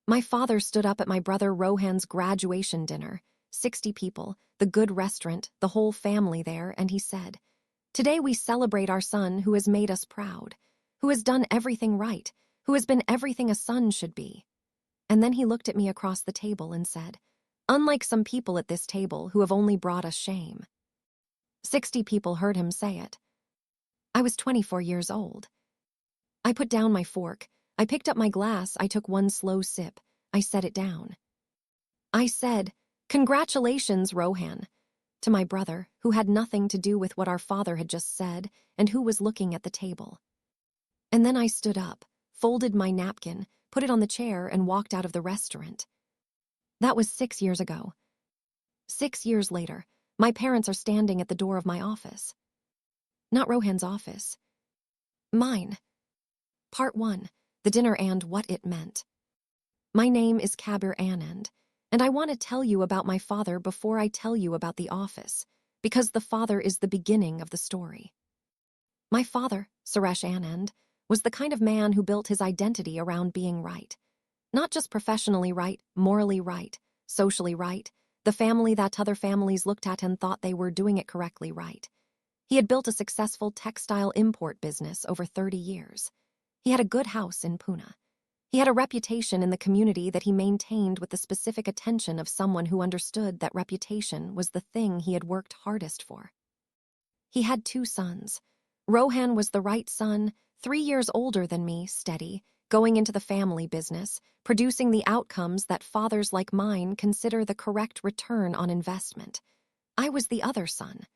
My father stood up at my brother Rohan's graduation dinner, 60 people, the good restaurant, the whole family there, and he said, "Today we celebrate our son who has made us proud, who has done everything right, who has been everything a son should be." And then he looked at me across the table and said, "Unlike some people at this table who have only brought us shame." 60 people heard him say it. I was 24 years old. I put down my fork. I picked up my glass. I took one slow sip. I set it down. I said, "Congratulations, Rohan," to my brother, who had nothing to do with what our father had just said and who was looking at the table. And then I stood up, folded my napkin, put it on the chair, and walked out of the restaurant. That was 6 years ago. 6 years later, my parents are standing at the door of my office. Not Rohan's office. Mine. Part 1. The dinner and what it meant. My name is Kabir Anand, and I want to tell you about my father before I tell you about the office, because the father is the beginning of the story. My father, Suresh Anand, was the kind of man who built his identity around being right. Not just professionally right, morally right, socially right, the family that other families looked at and thought they were doing it correctly right. He had built a successful textile import business over 30 years. He had a good house in Pune. He had a reputation in the community that he maintained with the specific attention of someone who understood that reputation was the thing he had worked hardest for. He had 2 sons. Rohan was the right son, 3 years older than me, steady, going into the family business, producing the outcomes that fathers like mine consider the correct return on investment. I was the other son,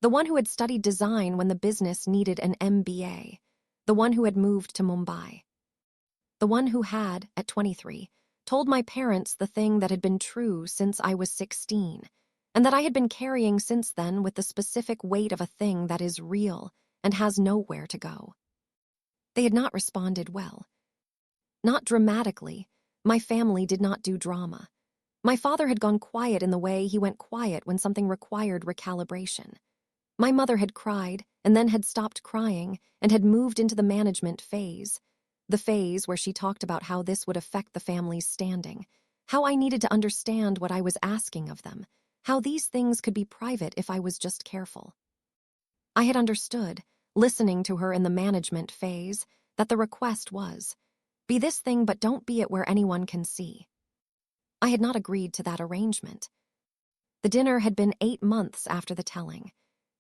the one who had studied design when the business needed an MBA, the one who had moved to Mumbai. The one who had, at 23, told my parents the thing that had been true since I was 16, and that I had been carrying since then with the specific weight of a thing that is real and has nowhere to go. They had not responded well. Not dramatically. My family did not do drama. My father had gone quiet in the way he went quiet when something required recalibration. My mother had cried and then had stopped crying and had moved into the management phase, the phase where she talked about how this would affect the family's standing, how I needed to understand what I was asking of them, how these things could be private if I was just careful. I had understood, listening to her in the management phase, that the request was, "Be this thing but don't be it where anyone can see." I had not agreed to that arrangement. The dinner had been 8 months after the telling.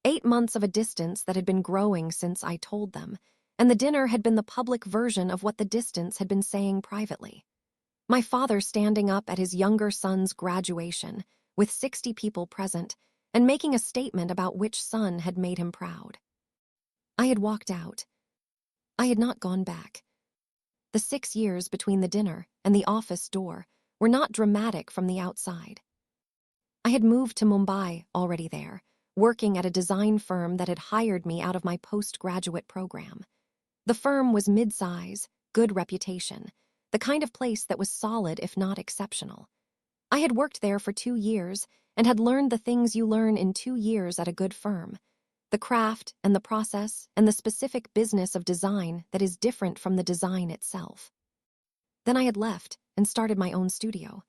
8 months of a distance that had been growing since I told them, and the dinner had been the public version of what the distance had been saying privately. My father standing up at his younger son's graduation, with 60 people present, and making a statement about which son had made him proud. I had walked out. I had not gone back. The 6 years between the dinner and the office door were not dramatic from the outside. I had moved to Mumbai already there, working at a design firm that had hired me out of my postgraduate program. The firm was mid-size, good reputation, the kind of place that was solid if not exceptional. I had worked there for 2 years and had learned the things you learn in 2 years at a good firm, the craft and the process and the specific business of design that is different from the design itself. Then I had left and started my own studio.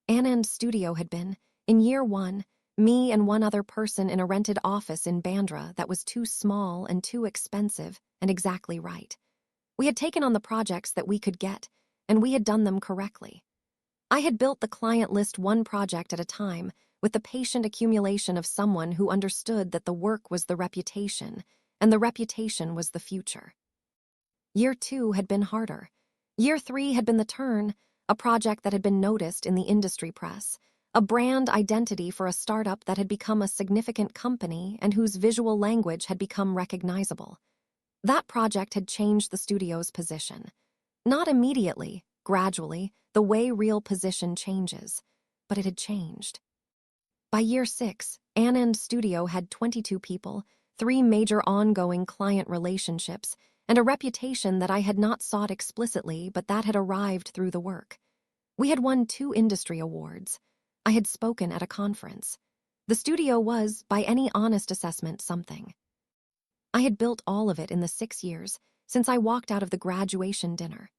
Anand's studio had been, in year 1, me and one other person in a rented office in Bandra that was too small and too expensive and exactly right. We had taken on the projects that we could get, and we had done them correctly. I had built the client list one project at a time with the patient accumulation of someone who understood that the work was the reputation, and the reputation was the future. Year 2 had been harder. Year 3 had been the turn, a project that had been noticed in the industry press, a brand identity for a startup that had become a significant company and whose visual language had become recognizable. That project had changed the studio's position. Not immediately, gradually, the way real position changes, but it had changed. By year 6, Anand's studio had 22 people, 3 major ongoing client relationships, and a reputation that I had not sought explicitly but that had arrived through the work. We had won 2 industry awards. I had spoken at a conference. The studio was, by any honest assessment, something. I had built all of it in the 6 years since I walked out of the graduation dinner.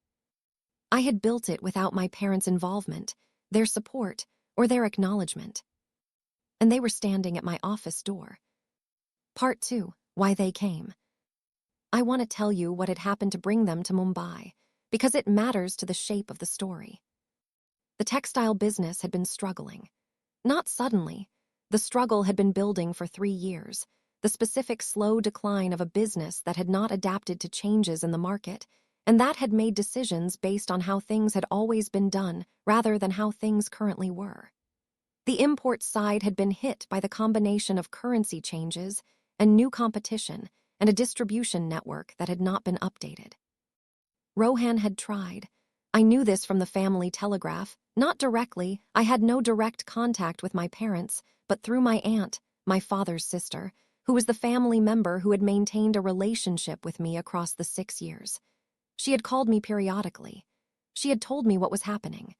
I had built it without my parents' involvement, their support, or their acknowledgement. And they were standing at my office door. Part 2. Why they came. I want to tell you what had happened to bring them to Mumbai, because it matters to the shape of the story. The textile business had been struggling. Not suddenly. The struggle had been building for 3 years, the specific slow decline of a business that had not adapted to changes in the market, and that had made decisions based on how things had always been done rather than how things currently were. The import side had been hit by the combination of currency changes and new competition and a distribution network that had not been updated. Rohan had tried. I knew this from the family telegraph. Not directly, I had no direct contact with my parents, but through my aunt, my father's sister, who was the family member who had maintained a relationship with me across the 6 years. She had called me periodically. She had told me what was happening.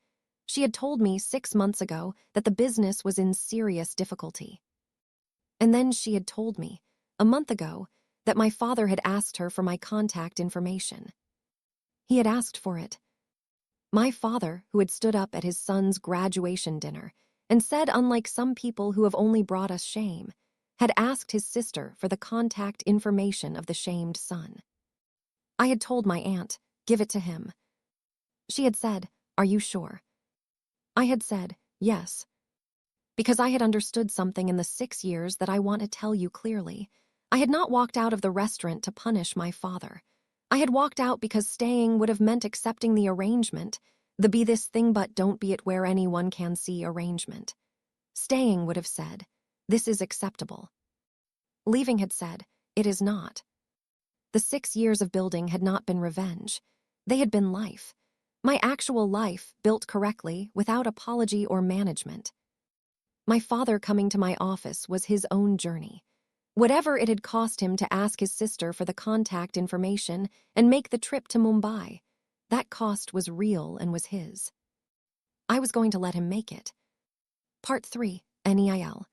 She had told me 6 months ago that the business was in serious difficulty. And then she had told me, a month ago, that my father had asked her for my contact information. He had asked for it. My father, who had stood up at his son's graduation dinner and said, unlike some people who have only brought us shame, had asked his sister for the contact information of the shamed son. I had told my aunt, give it to him. She had said, are you sure? I had said, yes. Because I had understood something in the 6 years that I want to tell you clearly. I had not walked out of the restaurant to punish my father. I had walked out because staying would have meant accepting the arrangement, the be this thing but don't be it where anyone can see arrangement. Staying would have said, this is acceptable. Leaving had said, it is not. The 6 years of building had not been revenge. They had been life. My actual life, built correctly, without apology or management. My father coming to my office was his own journey. Whatever it had cost him to ask his sister for the contact information and make the trip to Mumbai, that cost was real and was his. I was going to let him make it. Part 3. NEIL.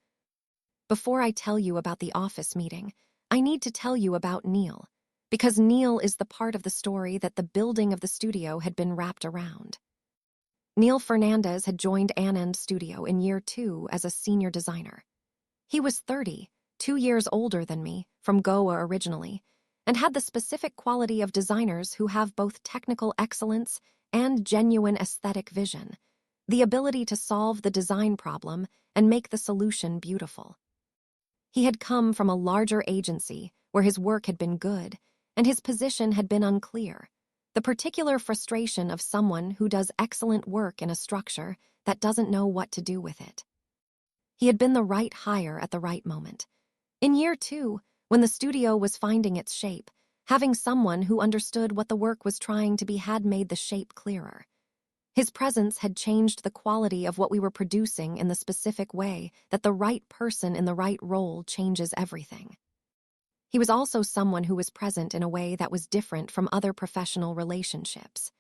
Before I tell you about the office meeting, I need to tell you about Neil, because Neil is the part of the story that the building of the studio had been wrapped around. Neil Fernandez had joined Anand's studio in year 2 as a senior designer. He was 30, 2 years older than me, from Goa originally, and had the specific quality of designers who have both technical excellence and genuine aesthetic vision, the ability to solve the design problem and make the solution beautiful. He had come from a larger agency where his work had been good, and his position had been unclear. The particular frustration of someone who does excellent work in a structure that doesn't know what to do with it. He had been the right hire at the right moment. In year 2, when the studio was finding its shape, having someone who understood what the work was trying to be had made the shape clearer. His presence had changed the quality of what we were producing in the specific way that the right person in the right role changes everything. He was also someone who was present in a way that was different from other professional relationships.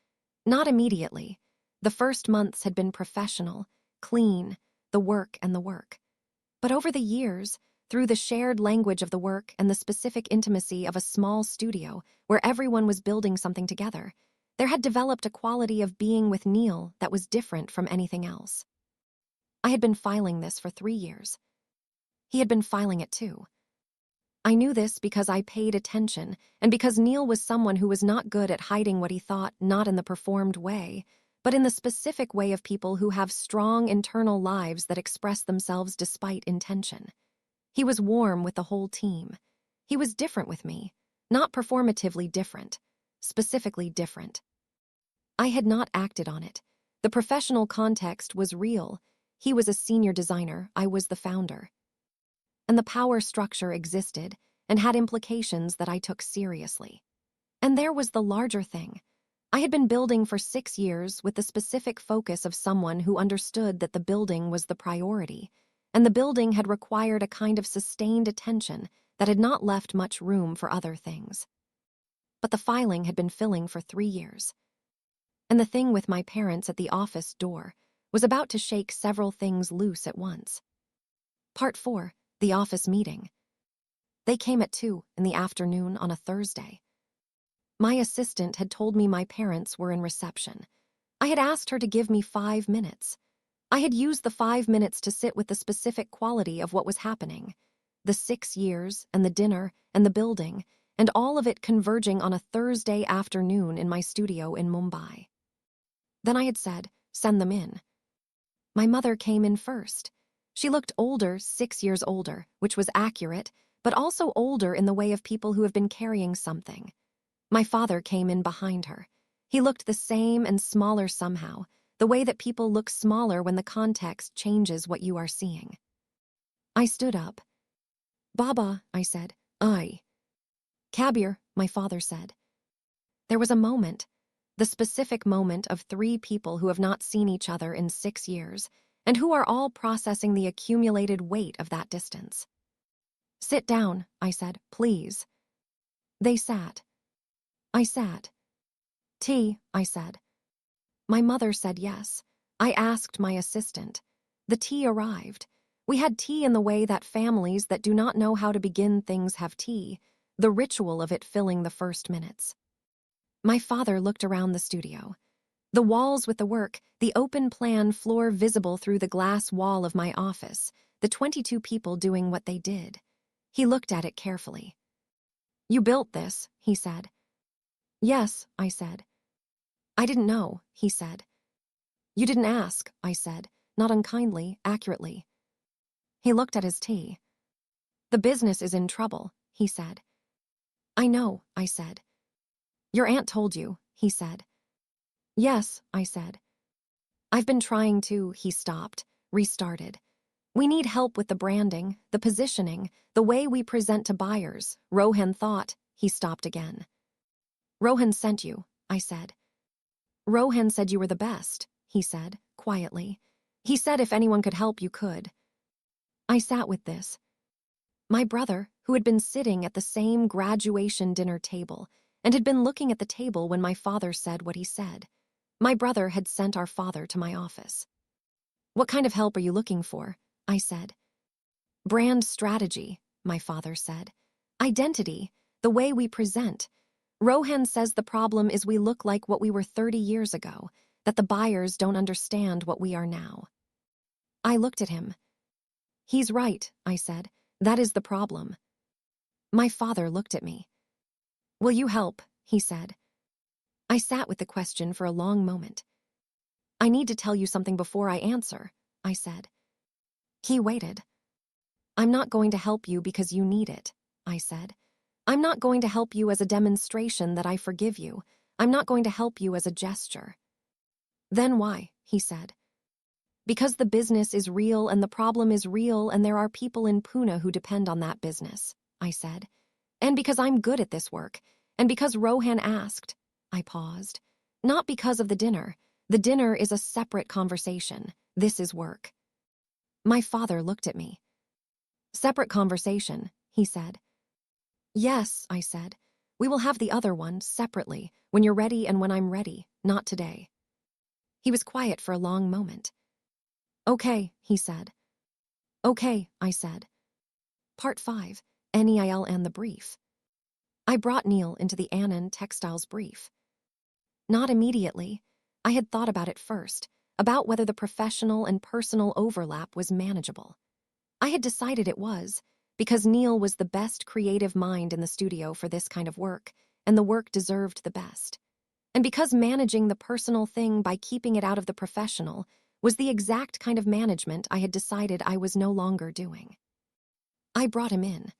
Not immediately. The first months had been professional, clean, the work and the work. But over the years, through the shared language of the work and the specific intimacy of a small studio where everyone was building something together, there had developed a quality of being with Neil that was different from anything else. I had been filing this for 3 years. He had been filing it too. I knew this because I paid attention, and because Neil was someone who was not good at hiding what he thought, not in the performed way, but in the specific way of people who have strong internal lives that express themselves despite intention. He was warm with the whole team. He was different with me, not performatively different, specifically different. I had not acted on it. The professional context was real. He was a senior designer, I was the founder. And the power structure existed and had implications that I took seriously. And there was the larger thing. I had been building for 6 years with the specific focus of someone who understood that the building was the priority, and the building had required a kind of sustained attention that had not left much room for other things. But the filing had been filling for 3 years. And the thing with my parents at the office door was about to shake several things loose at once. Part 4. The office meeting. They came at 2 in the afternoon on a Thursday. My assistant had told me my parents were in reception. I had asked her to give me 5 minutes. I had used the 5 minutes to sit with the specific quality of what was happening. The 6 years, and the dinner, and the building, and all of it converging on a Thursday afternoon in my studio in Mumbai. Then I had said, send them in. My mother came in first. She looked older, 6 years older, which was accurate, but also older in the way of people who have been carrying something. My father came in behind her. He looked the same and smaller somehow, the way that people look smaller when the context changes what you are seeing. I stood up. Baba, I said. I. Kabir, my father said. There was a moment, the specific moment of 3 people who have not seen each other in 6 years, and who are all processing the accumulated weight of that distance. Sit down, I said, please. They sat. I sat. Tea, I said. My mother said yes. I asked my assistant. The tea arrived. We had tea in the way that families that do not know how to begin things have tea, the ritual of it filling the first minutes. My father looked around the studio. The walls with the work, the open plan floor visible through the glass wall of my office, the 22 people doing what they did. He looked at it carefully. You built this, he said. Yes, I said. I didn't know, he said. You didn't ask, I said, not unkindly, accurately. He looked at his tea. The business is in trouble, he said. I know, I said. Your aunt told you, he said. Yes, I said. I've been trying to, he stopped, restarted. We need help with the branding, the positioning, the way we present to buyers, Rohan thought. He stopped again. Rohan sent you, I said. Rohan said you were the best, he said, quietly. He said if anyone could help, you could. I sat with this. My brother, who had been sitting at the same graduation dinner table and had been looking at the table when my father said what he said. My brother had sent our father to my office. What kind of help are you looking for? I said. Brand strategy, my father said. Identity, the way we present. Rohan says the problem is we look like what we were 30 years ago, that the buyers don't understand what we are now. I looked at him. He's right, I said. That is the problem. My father looked at me. Will you help? He said. I sat with the question for a long moment. I need to tell you something before I answer, I said. He waited. I'm not going to help you because you need it, I said. I'm not going to help you as a demonstration that I forgive you. I'm not going to help you as a gesture. Then why? He said. Because the business is real and the problem is real and there are people in Pune who depend on that business, I said. And because I'm good at this work, and because Rohan asked. I paused. Not because of the dinner. The dinner is a separate conversation. This is work. My father looked at me. Separate conversation, he said. Yes, I said. We will have the other one separately, when you're ready and when I'm ready, not today. He was quiet for a long moment. Okay, he said. Okay, I said. Part 5, NEIL and the brief. I brought Neil into the Anand Textiles brief. Not immediately. I had thought about it first, about whether the professional and personal overlap was manageable. I had decided it was, because Neil was the best creative mind in the studio for this kind of work, and the work deserved the best. And because managing the personal thing by keeping it out of the professional was the exact kind of management I had decided I was no longer doing. I brought him in.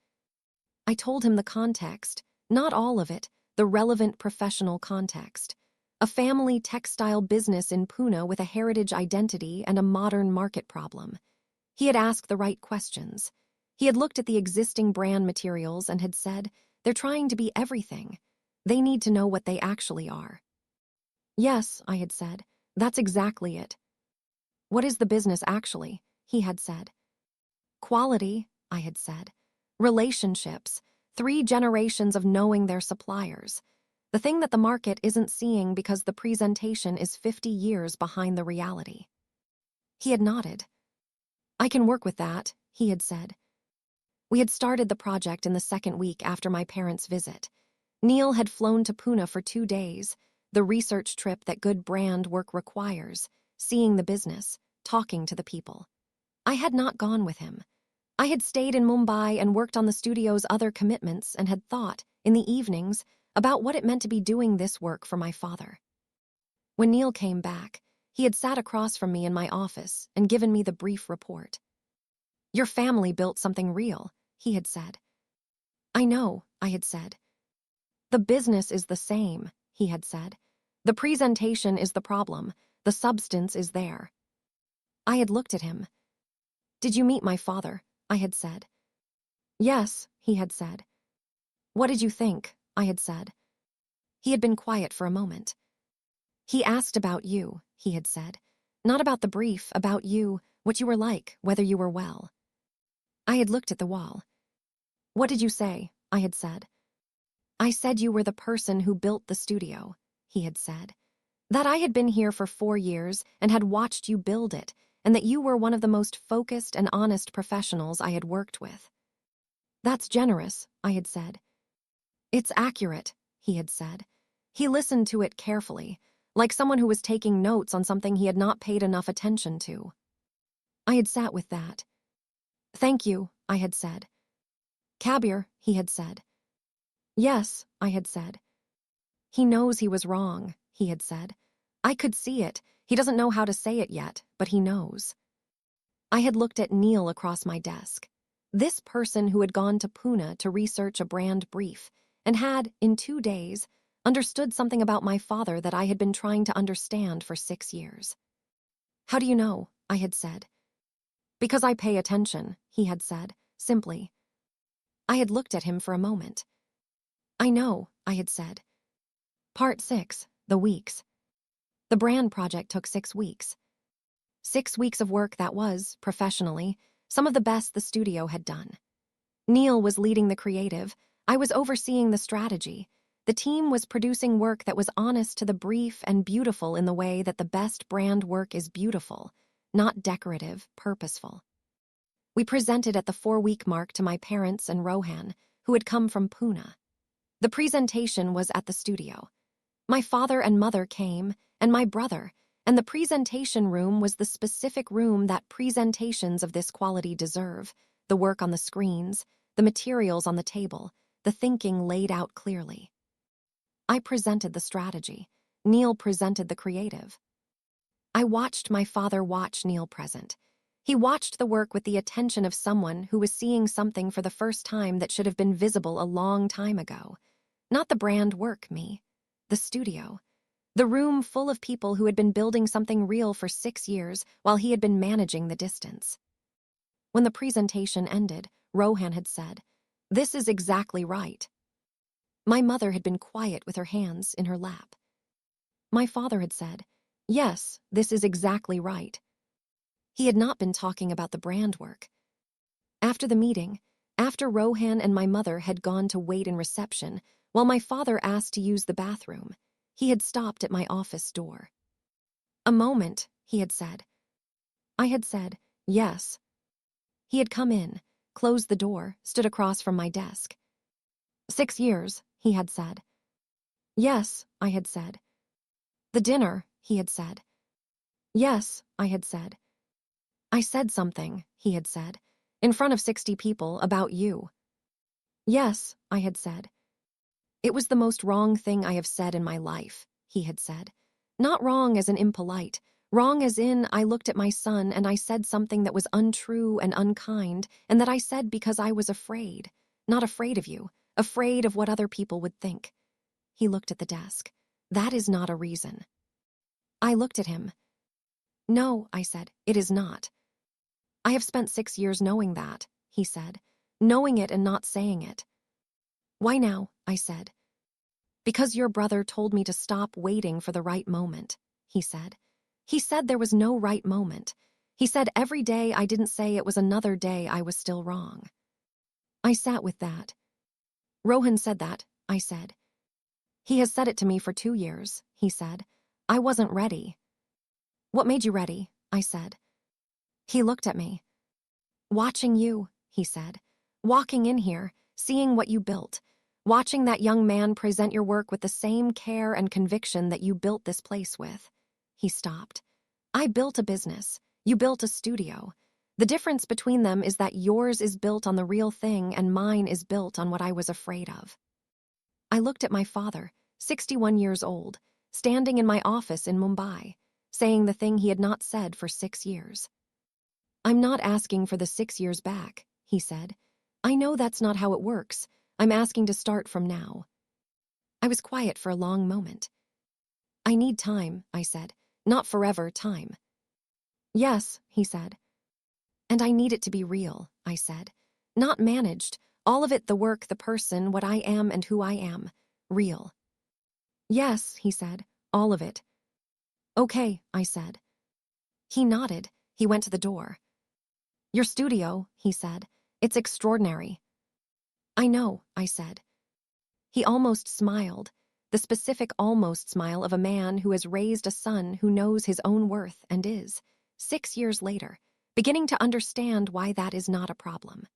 I told him the context, not all of it, the relevant professional context. A family textile business in Pune with a heritage identity and a modern market problem. He had asked the right questions. He had looked at the existing brand materials and had said, they're trying to be everything. They need to know what they actually are. Yes, I had said, that's exactly it. What is the business actually? He had said. Quality, I had said. Relationships, 3 generations of knowing their suppliers. The thing that the market isn't seeing because the presentation is 50 years behind the reality. He had nodded. I can work with that, he had said. We had started the project in the second week after my parents' visit. Neil had flown to Pune for 2 days. the research trip that good brand work requires, seeing the business, talking to the people. I had not gone with him. I had stayed in Mumbai and worked on the studio's other commitments and had thought, in the evenings, about what it meant to be doing this work for my father. When Neil came back, he had sat across from me in my office and given me the brief report. "Your family built something real," he had said. "I know," I had said. "The business is the same," he had said. "The presentation is the problem. The substance is there." I had looked at him. "Did you meet my father?" I had said. "Yes," he had said. "What did you think?" I had said. He had been quiet for a moment. "He asked about you," he had said. "Not about the brief, about you, what you were like, whether you were well." I had looked at the wall. "What did you say?" I had said. "I said you were the person who built the studio," he had said. "That I had been here for 4 years and had watched you build it, and that you were one of the most focused and honest professionals I had worked with." "That's generous," I had said. "It's accurate," he had said. He listened to it carefully, like someone who was taking notes on something he had not paid enough attention to. I had sat with that. "Thank you," I had said. "Kabir," he had said. "Yes," I had said. "He knows he was wrong," he had said. "I could see it. He doesn't know how to say it yet, but he knows." I had looked at Neil across my desk. This person who had gone to Pune to research a brand brief and had, in 2 days, understood something about my father that I had been trying to understand for 6 years. "How do you know?" I had said. "Because I pay attention," he had said, simply. I had looked at him for a moment. "I know," I had said. Part 6, the weeks. The brand project took 6 weeks. 6 weeks of work that was, professionally, some of the best the studio had done. Neil was leading the creative. I was overseeing the strategy. The team was producing work that was honest to the brief and beautiful in the way that the best brand work is beautiful, not decorative, purposeful. We presented at the 4-week mark to my parents and Rohan, who had come from Pune. The presentation was at the studio. My father and mother came, and my brother, and the presentation room was the specific room that presentations of this quality deserve, the work on the screens, the materials on the table, the thinking laid out clearly. I presented the strategy. Neil presented the creative. I watched my father watch Neil present. He watched the work with the attention of someone who was seeing something for the first time that should have been visible a long time ago. Not the brand work, me. The studio. The room full of people who had been building something real for 6 years while he had been managing the distance. When the presentation ended, Rohan had said, "This is exactly right." My mother had been quiet with her hands in her lap. My father had said, "Yes, this is exactly right." He had not been talking about the brand work. After the meeting, after Rohan and my mother had gone to wait in reception, while my father asked to use the bathroom, he had stopped at my office door. "A moment," he had said. I had said, "Yes." He had come in, closed the door, stood across from my desk. "6 years," he had said. "Yes," I had said. "The dinner," he had said. "Yes," I had said. "I said something," he had said, "in front of 60 people about you." "Yes," I had said. "It was the most wrong thing I have said in my life," he had said. "Not wrong as in impolite, wrong as in I looked at my son and I said something that was untrue and unkind, and that I said because I was afraid. Not afraid of you, afraid of what other people would think." He looked at the desk. "That is not a reason." I looked at him. "No," I said, "it is not." "I have spent 6 years knowing that," he said, "knowing it and not saying it." "Why now?" I said. "Because your brother told me to stop waiting for the right moment," he said. "He said there was no right moment. He said every day I didn't say it was another day I was still wrong." I sat with that. "Rohan said that," I said. "He has said it to me for 2 years," he said. "I wasn't ready." "What made you ready?" I said. He looked at me. "Watching you," he said. "Walking in here, seeing what you built. Watching that young man present your work with the same care and conviction that you built this place with. He stopped. I built a business. You built a studio. The difference between them is that yours is built on the real thing and mine is built on what I was afraid of. I looked at my father, 61 years old, standing in my office in Mumbai, saying the thing he had not said for 6 years. I'm not asking for the 6 years back, he said. I know that's not how it works. I'm asking to start from now. I was quiet for a long moment. I need time, I said. Not forever time. Yes, he said. And I need it to be real, I said. Not managed. All of it, the work, the person, what I am and who I am. Real. Yes, he said. All of it. Okay, I said. He nodded. He went to the door. Your studio, he said. It's extraordinary. I know, I said. He almost smiled, the specific almost smile of a man who has raised a son who knows his own worth and is, 6 years later, beginning to understand why that is not a problem.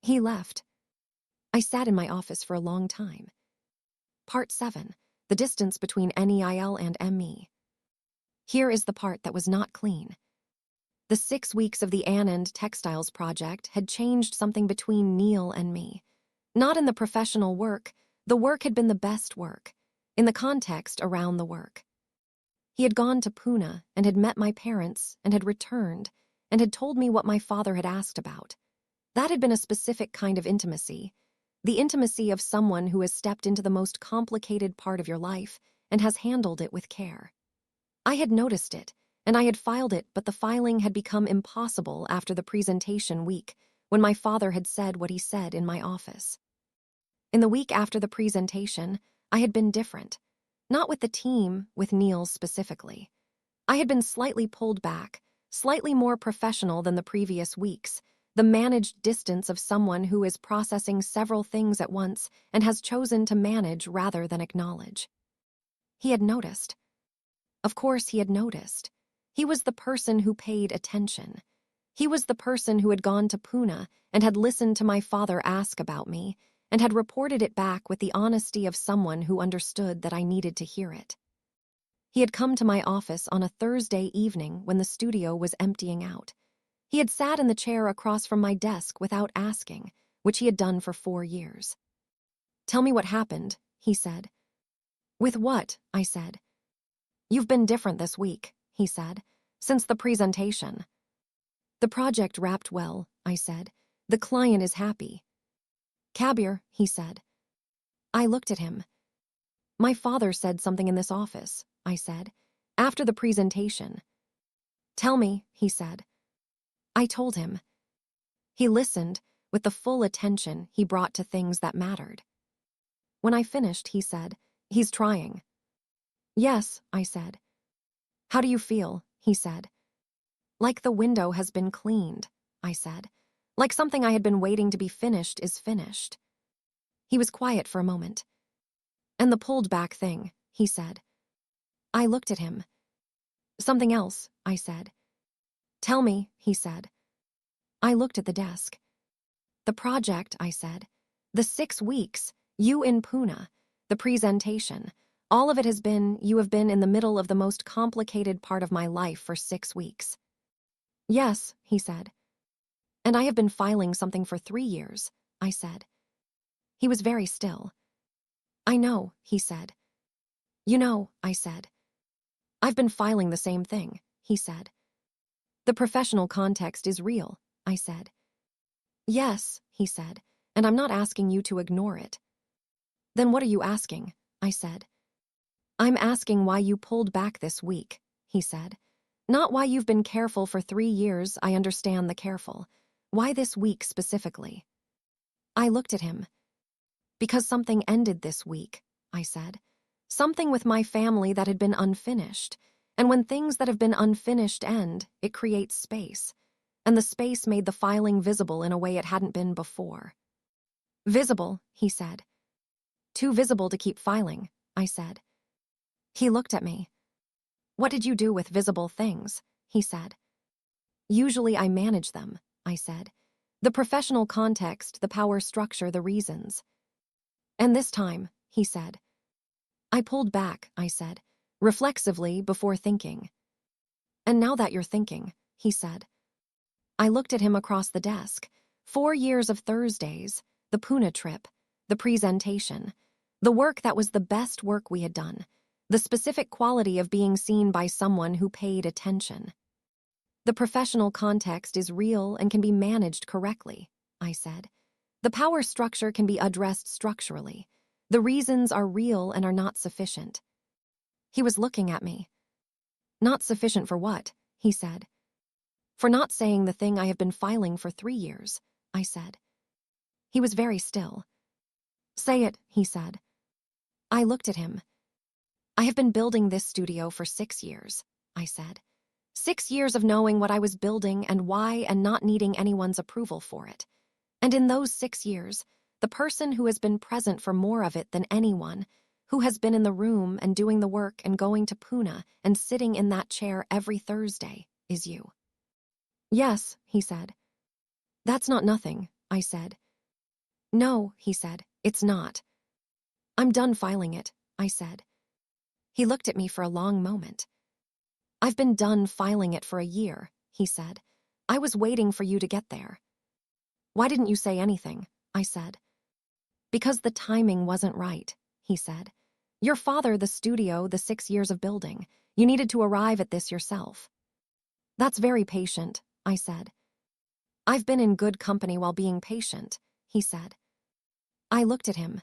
He left. I sat in my office for a long time. Part 7. The distance between NEIL and ME. Here is the part that was not clean. The 6 weeks of the Anand Textiles project had changed something between Neil and me. Not in the professional work. The work had been the best work. In the context around the work. He had gone to Pune and had met my parents and had returned and had told me what my father had asked about. That had been a specific kind of intimacy. The intimacy of someone who has stepped into the most complicated part of your life and has handled it with care. I had noticed it, and I had filed it, but the filing had become impossible after the presentation week, when my father had said what he said in my office. In the week after the presentation, I had been different. Not with the team, with Neil specifically. I had been slightly pulled back, slightly more professional than the previous weeks, the managed distance of someone who is processing several things at once and has chosen to manage rather than acknowledge. He had noticed. Of course he had noticed. He was the person who paid attention. He was the person who had gone to Pune and had listened to my father ask about me and had reported it back with the honesty of someone who understood that I needed to hear it. He had come to my office on a Thursday evening when the studio was emptying out. He had sat in the chair across from my desk without asking, which he had done for 4 years. Tell me what happened, he said. With what? I said. You've been different this week, he said, since the presentation. The project wrapped well, I said. The client is happy. Kabir, he said. I looked at him. My father said something in this office, I said, after the presentation. Tell me, he said. I told him. He listened with the full attention he brought to things that mattered. When I finished, he said, he's trying. Yes, I said. How do you feel? He said. Like the window has been cleaned, I said. Like something I had been waiting to be finished is finished. He was quiet for a moment. And the pulled back thing, he said. I looked at him. Something else, I said. Tell me, he said. I looked at the desk. The project, I said. The 6 weeks, you in Pune, the presentation. All of it has been, you have been in the middle of the most complicated part of my life for 6 weeks. Yes, he said. And I have been filing something for 3 years, I said. He was very still. I know, he said. You know, I said. I've been filing the same thing, he said. The professional context is real, I said. Yes, he said, and I'm not asking you to ignore it. Then what are you asking? I said. I'm asking why you pulled back this week, he said. Not why you've been careful for 3 years, I understand the careful. Why this week specifically? I looked at him. Because something ended this week, I said. Something with my family that had been unfinished. And when things that have been unfinished end, it creates space. And the space made the filing visible in a way it hadn't been before. Visible, he said. Too visible to keep filing, I said. He looked at me. What did you do with visible things? He said. Usually I manage them, I said. The professional context, the power structure, the reasons. And this time, he said. I pulled back, I said, reflexively before thinking. And now that you're thinking, he said. I looked at him across the desk. 4 years of Thursdays, the Pune trip, the presentation, the work that was the best work we had done, the specific quality of being seen by someone who paid attention. The professional context is real and can be managed correctly, I said. The power structure can be addressed structurally. The reasons are real and are not sufficient. He was looking at me. Not sufficient for what? He said. For not saying the thing I have been filing for 3 years, I said. He was very still. Say it, he said. I looked at him. I have been building this studio for 6 years, I said. 6 years of knowing what I was building and why and not needing anyone's approval for it. And in those 6 years, the person who has been present for more of it than anyone, who has been in the room and doing the work and going to Pune and sitting in that chair every Thursday, is you. Yes, he said. That's not nothing, I said. No, he said, it's not. I'm done filing it, I said. He looked at me for a long moment. I've been done filing it for a year, he said. I was waiting for you to get there. Why didn't you say anything? I said. Because the timing wasn't right, he said. Your father, the studio, the 6 years of building. You needed to arrive at this yourself. That's very patient, I said. I've been in good company while being patient, he said. I looked at him.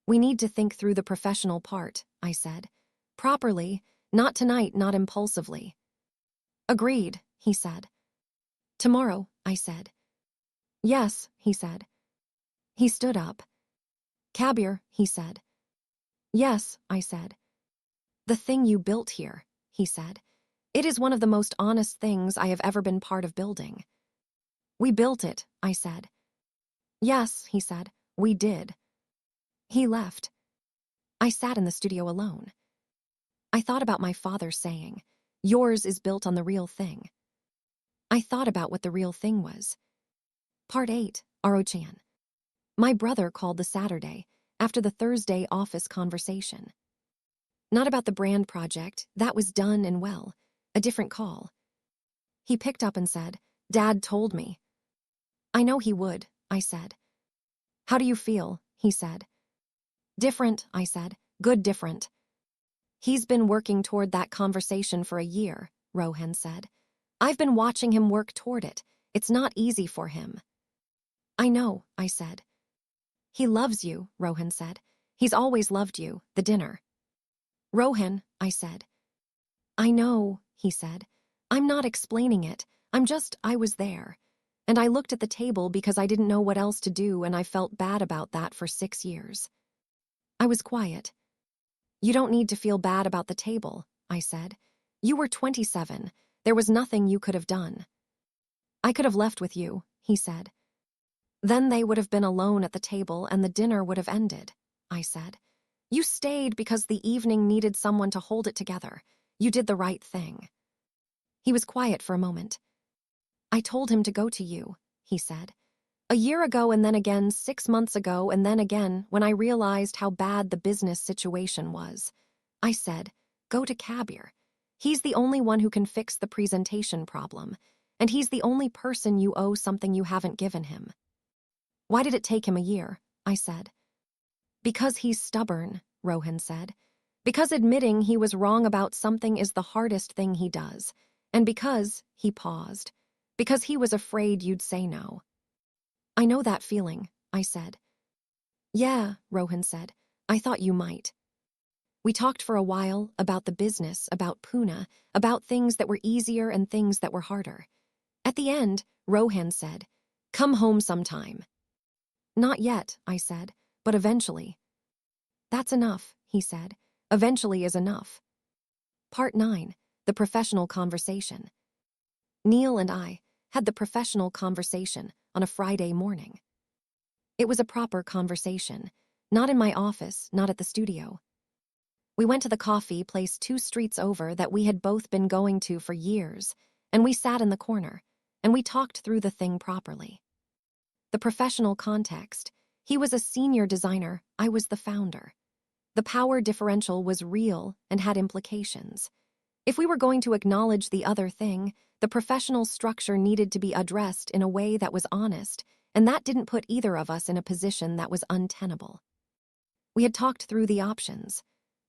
We need to think through the professional part, I said. Properly, not tonight, not impulsively. Agreed, he said. Tomorrow, I said. Yes, he said. He stood up. Kabir, he said. Yes, I said. The thing you built here, he said. It is one of the most honest things I have ever been part of building. We built it, I said. Yes, he said, we did. He left. I sat in the studio alone. I thought about my father saying, yours is built on the real thing. I thought about what the real thing was. Part 8, Aro-chan. My brother called the Saturday, after the Thursday office conversation. Not about the brand project, that was done and well, a different call. He picked up and said, Dad told me. I know he would, I said. How do you feel? He said. Different, I said. Good different. He's been working toward that conversation for a year, Rohan said. I've been watching him work toward it. It's not easy for him. I know, I said. He loves you, Rohan said. He's always loved you, the dinner. Rohan, I said. I know, he said. I'm not explaining it. I was there. And I looked at the table because I didn't know what else to do, and I felt bad about that for 6 years. I was quiet. You don't need to feel bad about the table, I said. You were 27. There was nothing you could have done. I could have left with you, he said. Then they would have been alone at the table and the dinner would have ended, I said. You stayed because the evening needed someone to hold it together. You did the right thing. He was quiet for a moment. I told him to go to you, he said. A year ago and then again 6 months ago and then again when I realized how bad the business situation was. I said, go to Kabir. He's the only one who can fix the presentation problem, and he's the only person you owe something you haven't given him. Why did it take him a year? I said. Because he's stubborn, Rohan said. Because admitting he was wrong about something is the hardest thing he does. And because, he paused, because he was afraid you'd say no. I know that feeling, I said. Yeah, Rohan said. I thought you might. We talked for a while about the business, about Pune, about things that were easier and things that were harder. At the end, Rohan said, come home sometime. Not yet, I said, but eventually. That's enough, he said. Eventually is enough. Part 9, the professional conversation. Neil and I had the professional conversation on a Friday morning. It was a proper conversation, not in my office, not at the studio. We went to the coffee place 2 streets over that we had both been going to for years, and we sat in the corner, and we talked through the thing properly. The professional context, He was a senior designer, I was the founder. The power differential was real and had implications. If we were going to acknowledge the other thing, the professional structure needed to be addressed in a way that was honest, and that didn't put either of us in a position that was untenable. We had talked through the options.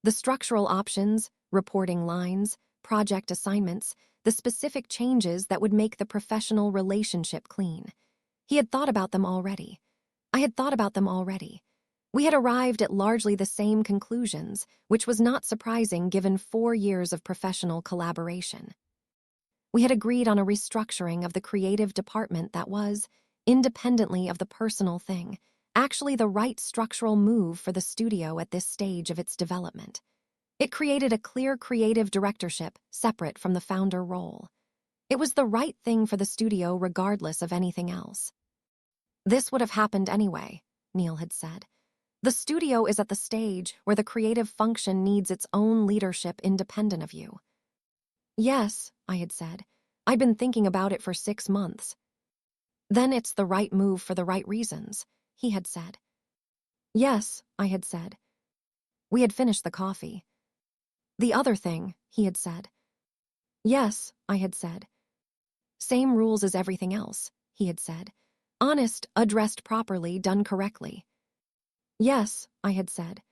The structural options, reporting lines, project assignments, the specific changes that would make the professional relationship clean. He had thought about them already. I had thought about them already. We had arrived at largely the same conclusions, which was not surprising given 4 years of professional collaboration. We had agreed on a restructuring of the creative department that was, independently of the personal thing, actually the right structural move for the studio at this stage of its development. It created a clear creative directorship separate from the founder role. It was the right thing for the studio regardless of anything else. This would have happened anyway, Neil had said. The studio is at the stage where the creative function needs its own leadership independent of you. Yes, I had said. I'd been thinking about it for 6 months. Then it's the right move for the right reasons, he had said. Yes, I had said. We had finished the coffee. The other thing, he had said. Yes, I had said. Same rules as everything else, he had said. Honest, addressed properly, done correctly. Yes, I had said.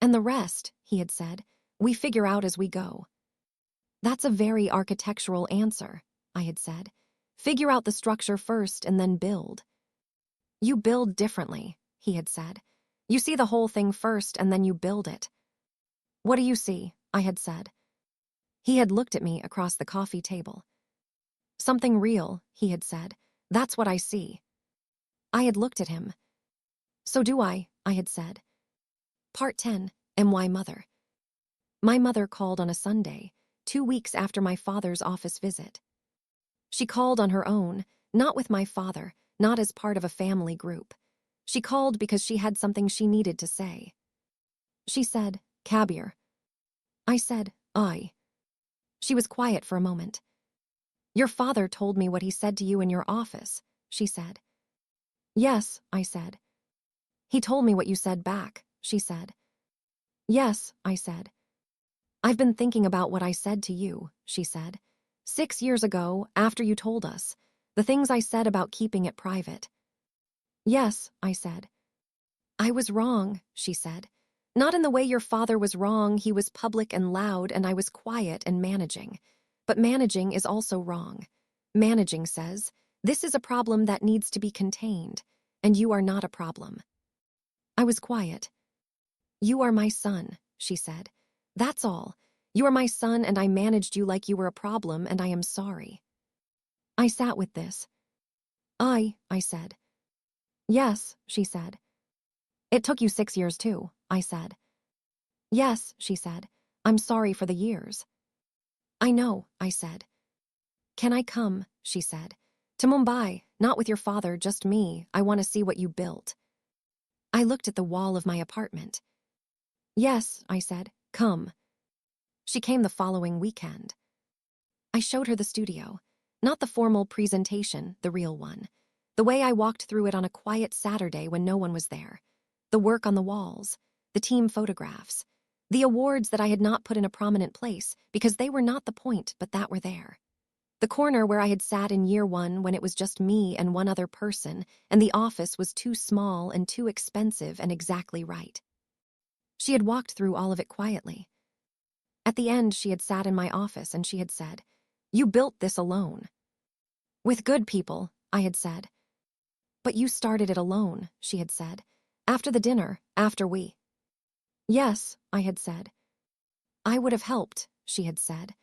And the rest, he had said, we figure out as we go. That's a very architectural answer, I had said. Figure out the structure first and then build. You build differently, he had said. You see the whole thing first and then you build it. What do you see? I had said. He had looked at me across the coffee table. Something real, he had said. That's what I see. I had looked at him. So do I had said. Part 10, M.Y. Mother. My mother called on a Sunday, 2 weeks after my father's office visit. She called on her own, not with my father, not as part of a family group. She called because she had something she needed to say. She said, Kabir. I said, I. She was quiet for a moment. Your father told me what he said to you in your office, she said. Yes, I said. He told me what you said back, she said. Yes, I said. I've been thinking about what I said to you, she said. 6 years ago, after you told us, the things I said about keeping it private. Yes, I said. I was wrong, she said. Not in the way your father was wrong, he was public and loud and I was quiet and managing. But managing is also wrong. Managing says, this is a problem that needs to be contained, and you are not a problem. I was quiet. You are my son, she said. That's all. You are my son and I managed you like you were a problem and I am sorry. I sat with this. I said. Yes, she said. It took you 6 years too, I said. Yes, she said. I'm sorry for the years. I know, I said. Can I come, she said. To Mumbai, not with your father, just me. I want to see what you built. I looked at the wall of my apartment. Yes, I said, come. She came the following weekend. I showed her the studio, not the formal presentation, the real one. The way I walked through it on a quiet Saturday when no one was there. The work on the walls, the team photographs, the awards that I had not put in a prominent place because they were not the point but that were there. The corner where I had sat in year 1 when it was just me and one other person and the office was too small and too expensive and exactly right. She had walked through all of it quietly. At the end, she had sat in my office and she had said, You built this alone. With good people, I had said. But you started it alone, she had said. After the dinner, after we. Yes, I had said. I would have helped, she had said.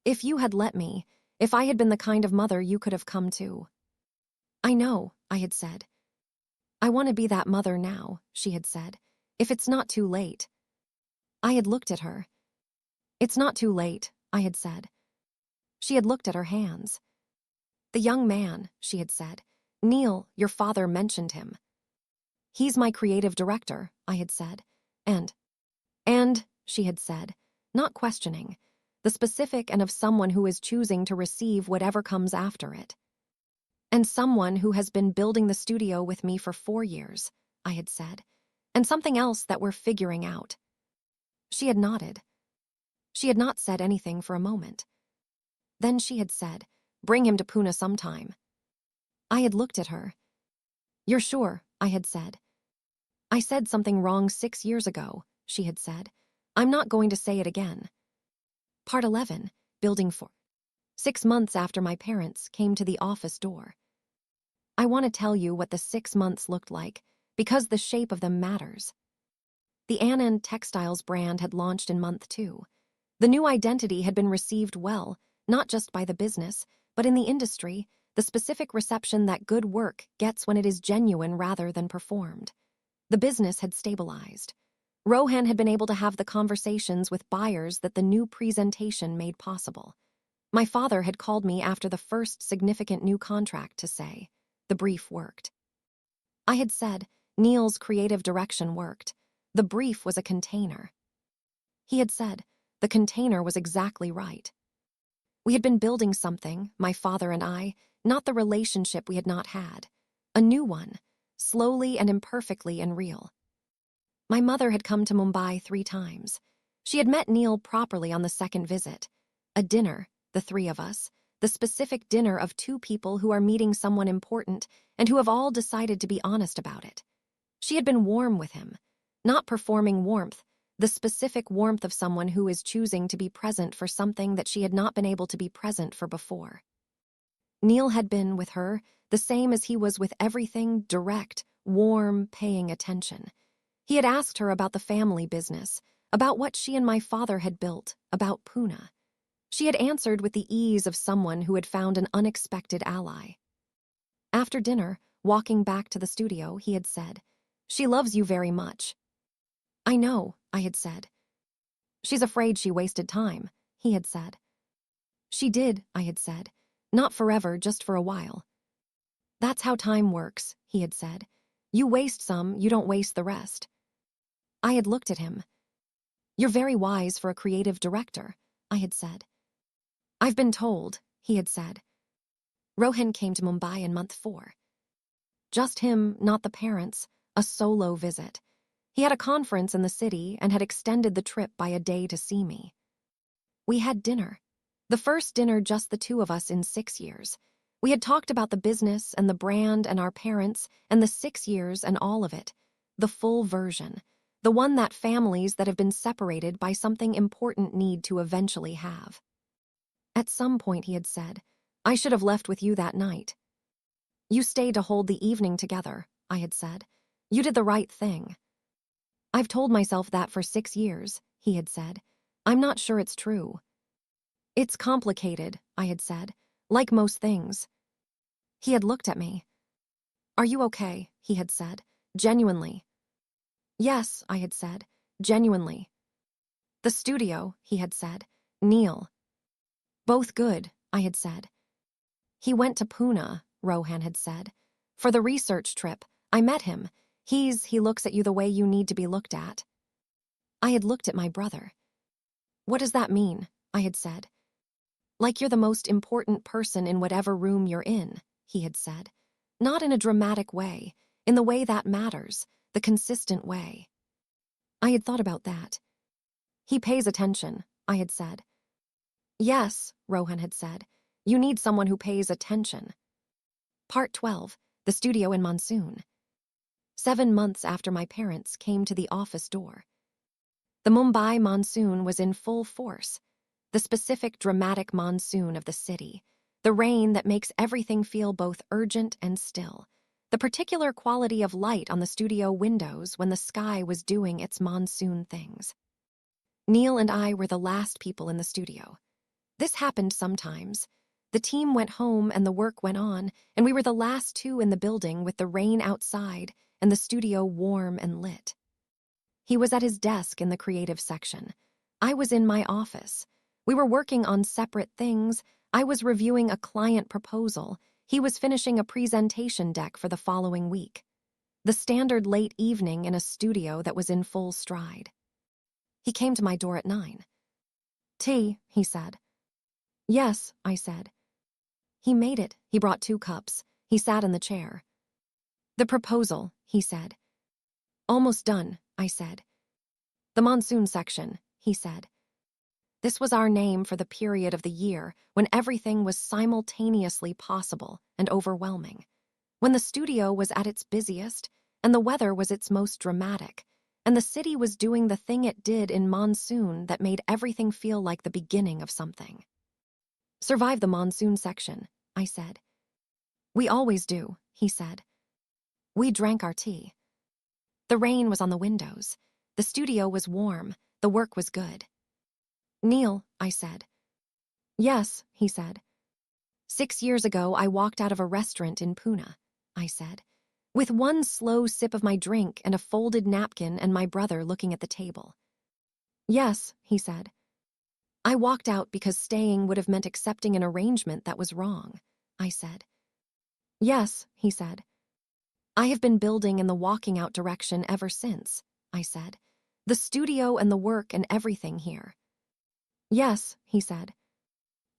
If you had let me, if I had been the kind of mother you could have come to. I know, I had said. I want to be that mother now, she had said. If it's not too late. I had looked at her. It's not too late, I had said. She had looked at her hands. The young man, she had said. Neil, your father mentioned him. He's my creative director, I had said. And, she had said, not questioning, the specific and of someone who is choosing to receive whatever comes after it. And someone who has been building the studio with me for 4 years, I had said, and something else that we're figuring out. She had nodded. She had not said anything for a moment. Then she had said, "Bring him to Pune sometime." I had looked at her. "You're sure?" I had said. "I said something wrong 6 years ago," she had said. "I'm not going to say it again." Part 11, Building 4. 6 months after my parents came to the office door. I want to tell you what the 6 months looked like, because the shape of them matters. The Anand Textiles brand had launched in month 2. The new identity had been received well, not just by the business, but in the industry, the specific reception that good work gets when it is genuine rather than performed. The business had stabilized. Rohan had been able to have the conversations with buyers that the new presentation made possible. My father had called me after the first significant new contract to say, the brief worked. I had said, Neil's creative direction worked. The brief was a container. He had said, the container was exactly right. We had been building something, my father and I, not the relationship we had not had. A new one, slowly and imperfectly and real. My mother had come to Mumbai 3 times. She had met Neil properly on the second visit. A dinner, the 3 of us, the specific dinner of 2 people who are meeting someone important and who have all decided to be honest about it. She had been warm with him, not performing warmth, the specific warmth of someone who is choosing to be present for something that she had not been able to be present for before. Neil had been with her the same as he was with everything, direct, warm, paying attention. He had asked her about the family business, about what she and my father had built, about Pune. She had answered with the ease of someone who had found an unexpected ally. After dinner, walking back to the studio, he had said, "She loves you very much." "I know," I had said. "She's afraid she wasted time," he had said. "She did," I had said. "Not forever, just for a while." "That's how time works," he had said. "You waste some, you don't waste the rest." I had looked at him. "You're very wise for a creative director," I had said. "I've been told," he had said. Rohan came to Mumbai in month 4. Just him, not the parents, a solo visit. He had a conference in the city and had extended the trip by a day to see me. We had dinner. The first dinner just the 2 of us in 6 years. We had talked about the business and the brand and our parents and the 6 years and all of it. The full version. The one that families that have been separated by something important need to eventually have. At some point he had said, "I should have left with you that night." "You stayed to hold the evening together," I had said. "You did the right thing." "I've told myself that for 6 years," he had said. "I'm not sure it's true." "It's complicated," I had said, "like most things." He had looked at me. "Are you okay?" he had said, genuinely. "Yes," I had said, genuinely. "The studio," he had said. "Neil." "Both good," I had said. "He went to Pune," Rohan had said. "For the research trip. I met him. He looks at you the way you need to be looked at." I had looked at my brother. "What does that mean?" I had said. "Like you're the most important person in whatever room you're in," he had said. "Not in a dramatic way, in the way that matters, the consistent way." I had thought about that. "He pays attention," I had said. "Yes," Rohan had said. "You need someone who pays attention." Part 12, The Studio in Monsoon. 7 months after my parents came to the office door. The Mumbai monsoon was in full force. The specific dramatic monsoon of the city. The rain that makes everything feel both urgent and still. The particular quality of light on the studio windows when the sky was doing its monsoon things. Neil and I were the last people in the studio. This happened sometimes. The team went home and the work went on, and we were the last 2 in the building with the rain outside and the studio warm and lit. He was at his desk in the creative section. I was in my office. We were working on separate things. I was reviewing a client proposal. He was finishing a presentation deck for the following week. The standard late evening in a studio that was in full stride. He came to my door at 9. "Tea," he said. "Yes," I said. He made it. He brought 2 cups. He sat in the chair. "The proposal," he said. Almost done, I said. The monsoon section, he said. This was our name for the period of the year when everything was simultaneously possible and overwhelming. When the studio was at its busiest, and the weather was its most dramatic, and the city was doing the thing it did in monsoon that made everything feel like the beginning of something. Survive the monsoon section, I said. We always do, he said. We drank our tea. The rain was on the windows. The studio was warm. The work was good. Neil, I said. Yes, he said. 6 years ago, I walked out of a restaurant in Pune, I said, with one slow sip of my drink and a folded napkin and my brother looking at the table. Yes, he said. I walked out because staying would have meant accepting an arrangement that was wrong, I said. Yes, he said. I have been building in the walking out direction ever since, I said. The studio and the work and everything here. Yes, he said.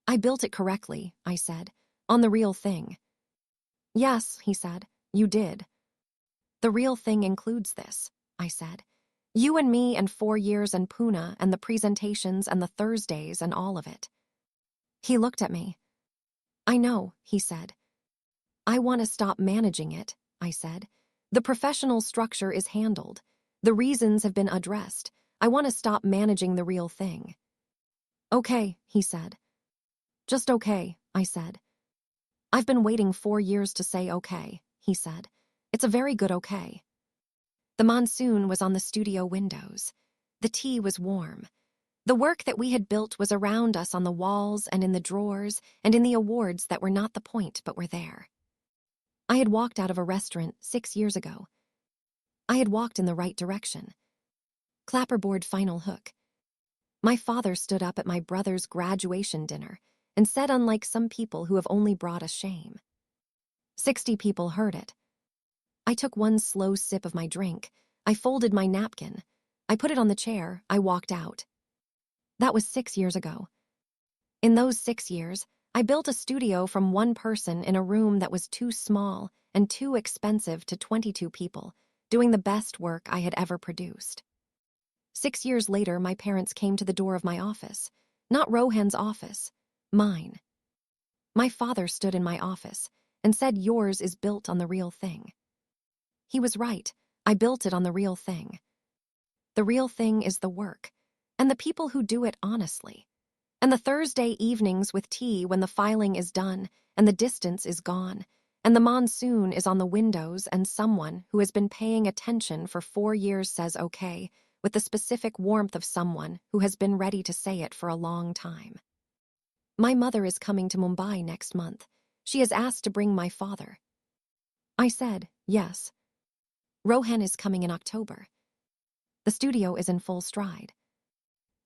I built it correctly, I said, on the real thing. Yes, he said, you did. The real thing includes this, I said. You and me and 4 years in Pune and the presentations and the Thursdays and all of it. He looked at me. I know, he said. I want to stop managing it, I said. The professional structure is handled. The reasons have been addressed. I want to stop managing the real thing. Okay, he said. Just okay, I said. I've been waiting 4 years to say okay, he said. It's a very good okay. The monsoon was on the studio windows. The tea was warm. The work that we had built was around us on the walls and in the drawers and in the awards that were not the point but were there. I had walked out of a restaurant 6 years ago. I had walked in the right direction. Clapperboard final hook. My father stood up at my brother's graduation dinner and said, unlike some people who have only brought us shame. 60 people heard it. I took one slow sip of my drink. I folded my napkin. I put it on the chair. I walked out. That was 6 years ago. In those 6 years, I built a studio from one person in a room that was too small and too expensive to 22 people, doing the best work I had ever produced. 6 years later, my parents came to the door of my office. Not Rohan's office, mine. My father stood in my office and said, yours is built on the real thing. He was right. I built it on the real thing. The real thing is the work, and the people who do it honestly. And the Thursday evenings with tea when the filing is done and the distance is gone, and the monsoon is on the windows and someone who has been paying attention for 4 years says okay, with the specific warmth of someone who has been ready to say it for a long time. My mother is coming to Mumbai next month. She has asked to bring my father. I said, yes. Rohan is coming in October. The studio is in full stride.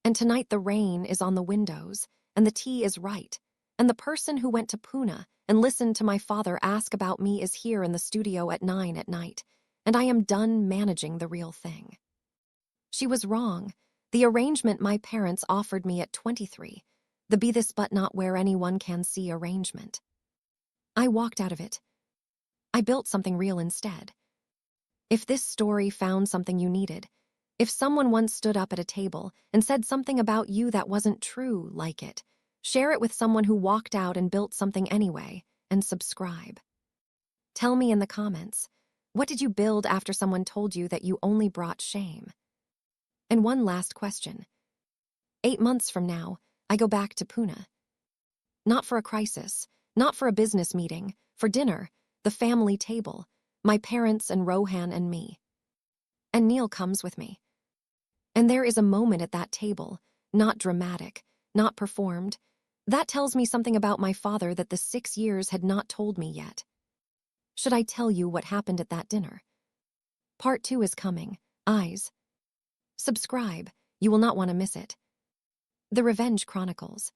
And tonight the rain is on the windows, and the tea is right, and the person who went to Pune and listened to my father ask about me is here in the studio at 9 at night, and I am done managing the real thing. She was wrong. The arrangement my parents offered me at 23, the be this but not where anyone can see arrangement. I walked out of it. I built something real instead. If this story found something you needed, if someone once stood up at a table and said something about you that wasn't true, like it, share it with someone who walked out and built something anyway, and subscribe. Tell me in the comments, what did you build after someone told you that you only brought shame? And one last question. 8 months from now, I go back to Pune. Not for a crisis, not for a business meeting, for dinner, the family table, my parents and Rohan and me. And Neil comes with me. And there is a moment at that table, not dramatic, not performed, that tells me something about my father that the 6 years had not told me yet. Should I tell you what happened at that dinner? Part 2 is coming. Eyes. Subscribe. You will not want to miss it. The Revenge Chronicles.